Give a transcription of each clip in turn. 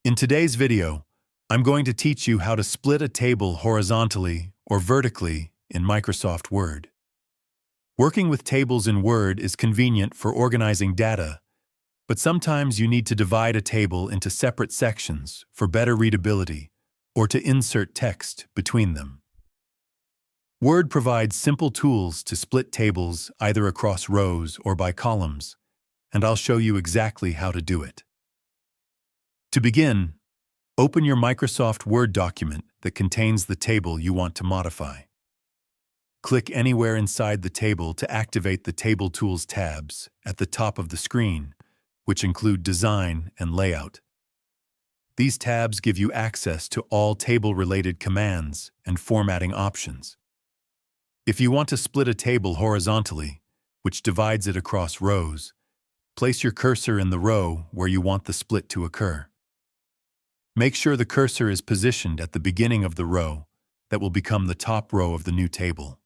In today's video, I'm going to teach you how to split a table horizontally or vertically in Microsoft Word. Working with tables in Word is convenient for organizing data, but sometimes you need to divide a table into separate sections for better readability or to insert text between them. Word provides simple tools to split tables either across rows or by columns, and I'll show you exactly how to do it. To begin, open your Microsoft Word document that contains the table you want to modify. Click anywhere inside the table to activate the Table Tools tabs at the top of the screen, which include Design and Layout. These tabs give you access to all table-related commands and formatting options. If you want to split a table horizontally, which divides it across rows, place your cursor in the row where you want the split to occur. Make sure the cursor is positioned at the beginning of the row that will become the top row of the new table.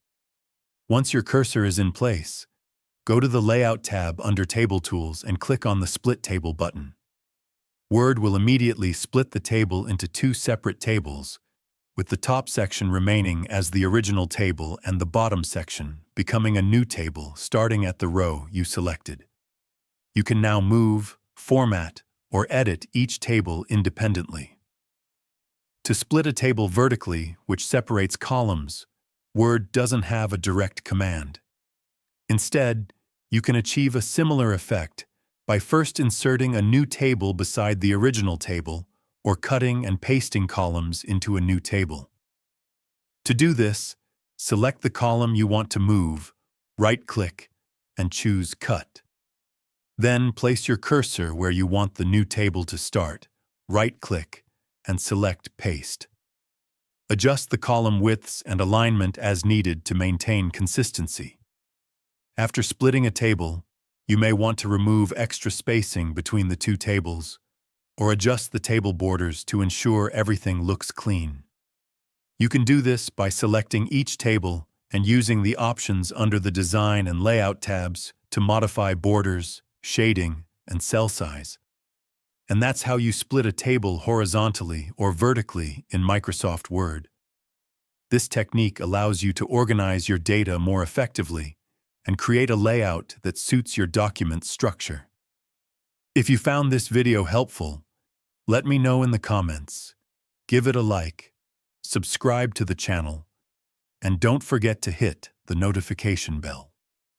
Once your cursor is in place, go to the Layout tab under Table Tools and click on the Split Table button. Word will immediately split the table into two separate tables, with the top section remaining as the original table and the bottom section becoming a new table starting at the row you selected. You can now move, format, or edit each table independently. To split a table vertically, which separates columns, Word doesn't have a direct command. Instead, you can achieve a similar effect by first inserting a new table beside the original table or cutting and pasting columns into a new table. To do this, select the column you want to move, right-click, and choose Cut. Then place your cursor where you want the new table to start, right-click, and select Paste. Adjust the column widths and alignment as needed to maintain consistency. After splitting a table, you may want to remove extra spacing between the two tables or adjust the table borders to ensure everything looks clean. You can do this by selecting each table and using the options under the Design and Layout tabs to modify borders, shading, and cell size. And that's how you split a table horizontally or vertically in Microsoft Word. This technique allows you to organize your data more effectively and create a layout that suits your document structure. If you found this video helpful, let me know in the comments. Give it a like, subscribe to the channel, and don't forget to hit the notification bell.